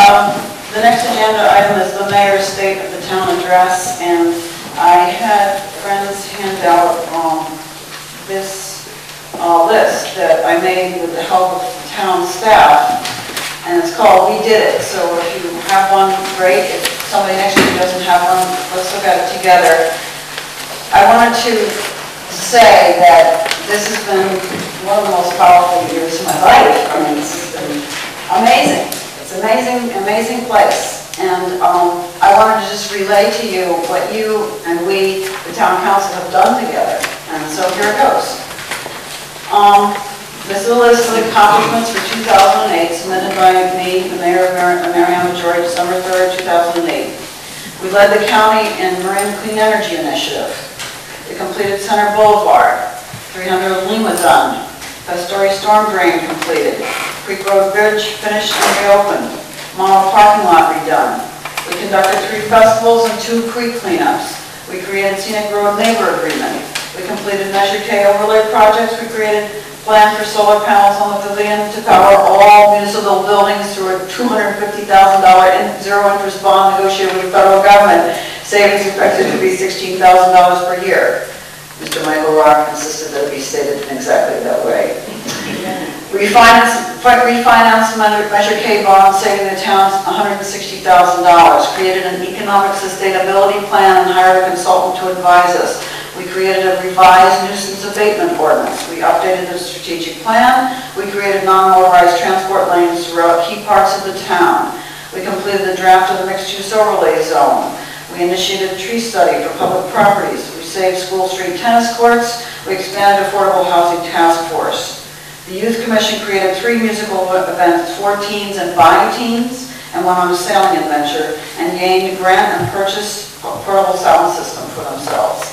The next agenda item is the mayor's state of the town address, and I had friends hand out this list that I made with the help of town staff, and it's called We Did It. So if you have one, great. If somebody next to you doesn't have one, let's look at it together. I wanted to say that this has been one of the most powerful years of my life. I mean, this has been amazing. It's an amazing, amazing place. And I wanted to just relay to you what you and we, the town council, have done together. And so here it goes. This is a list of accomplishments for 2008 submitted by me, the mayor of Mariana, Georgia, December 3rd, 2008. We led the county in Marine Clean Energy Initiative. We completed Center Boulevard. 300 Lima done. Story storm drain completed. Creek Road Bridge finished and reopened. Mono parking lot redone. We conducted 3 festivals and 2 creek cleanups. We created Scenic Road Neighbor Agreement. We completed Measure K overlay projects. We created plan for solar panels on the pavilion to power all municipal buildings through a $250,000 zero interest bond negotiated with the federal government. Savings expected to be $16,000 per year. Mr. Michael Rock insisted that it be stated in exactly that way. Refinanced Measure K bond, saving the town $160,000. Created an economic sustainability plan and hired a consultant to advise us. We created a revised nuisance abatement ordinance. We updated the strategic plan. We created non-motorized transport lanes throughout key parts of the town. We completed the draft of the mixed-use overlay zone. We initiated a tree study for public properties. We saved School Street tennis courts. We expanded Affordable Housing Task Force. The Youth Commission created 3 musical events, 4 teens and 5 teens, and went on a sailing adventure, and gained a grant and purchased a portable sound system for themselves.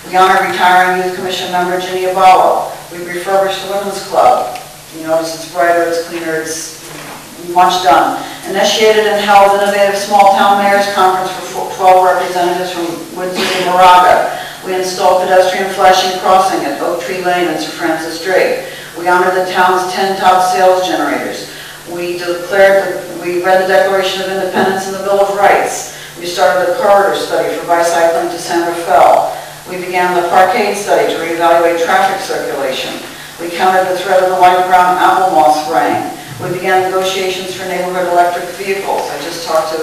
We honored retiring Youth Commission member Ginny Aballo. We refurbished the Women's Club. You notice it's brighter, it's cleaner, it's much done. Initiated and held innovative small town mayors conference for 12 representatives from Woodson and Moraga. We installed pedestrian flashing crossing at Oak Tree Lane and Sir Francis Drake. We honored the town's 10 top sales generators. We read the Declaration of Independence and the Bill of Rights. We started a corridor study for bicycling to San Rafael. We began the parkade study to reevaluate traffic circulation. We countered the threat of the light brown apple moth spraying. We began negotiations for neighborhood electric vehicles. I just talked to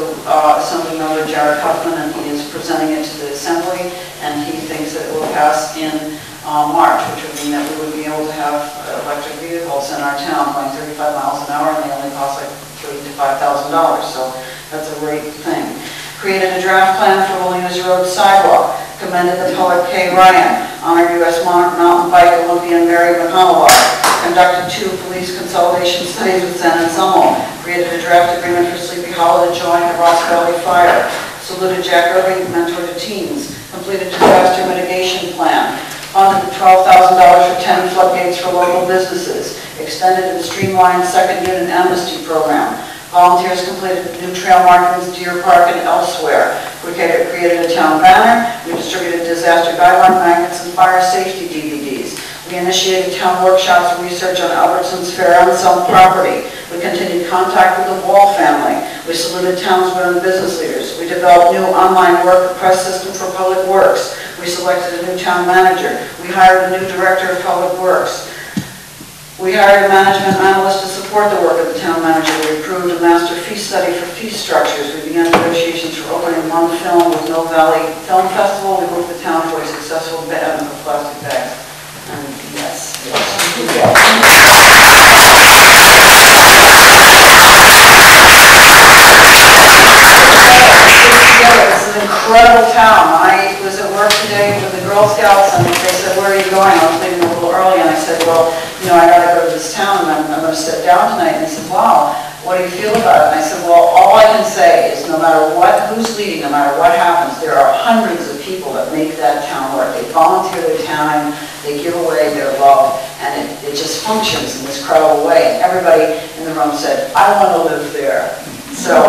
Assembly Member Jared Huffman, and he is presenting it to the Assembly, and he thinks that it will pass in March, which would mean that we would be able to have electric vehicles in our town going 35 miles an hour, and they only cost like $3,000 to $5,000, so that's a great thing. Created a draft plan for Williams Road sidewalk. Commended the poet Kay Ryan. Honored U.S. mountain bike Olympian Mary McConnell. Conducted 2 police consolidation studies with Zen and Summel. Created a draft agreement for Sleepy Hollow to join the Ross Valley Fire. Saluted Jack Irving, mentor to teens. Completed disaster mitigation plan. Funded $12,000 for 10 floodgates for local businesses. Extended and streamlined second unit amnesty program. Volunteers completed new trail markings, Deer Park, and elsewhere. We created a town banner. We distributed disaster guideline magnets and fire safety DVDs. We initiated town workshops and research on Albertson's fair unsold property. We continued contact with the Wall family. We saluted townsmen and business leaders. We developed new online work request system for public works. We selected a new town manager. We hired a new director of public works. We hired a management analyst to support the work of the town manager. We approved a master fee study for fee structures. We began negotiations for opening 1 film with Mill Valley Film Festival. We moved the town for a successful ban of plastic bags. And yes. It's an incredible town. I was at work today with the Girl Scouts, and they said, "Where are you going?" I was leaving a little early, and I said, "Well, you know, I got to go to this town, and I'm going to sit down tonight." And they said, "Wow, what do you feel about it?" And I said, "Well, all I can say is no matter who's leading, no matter what happens, there are hundreds of people that make that town work. They volunteer their time, they give away their love, and it just functions in this incredible way." And everybody in the room said, "I want to live there." So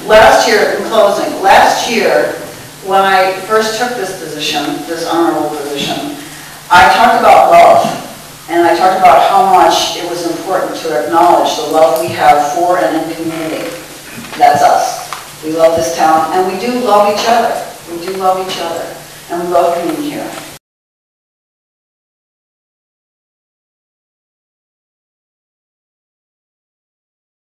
last year, in closing, last year, when I first took this position, this honorable position, I talked about love. And I talked about how much it was important to acknowledge the love we have for and in community. That's us. We love this town, and we do love each other. We do love each other, and we love being here.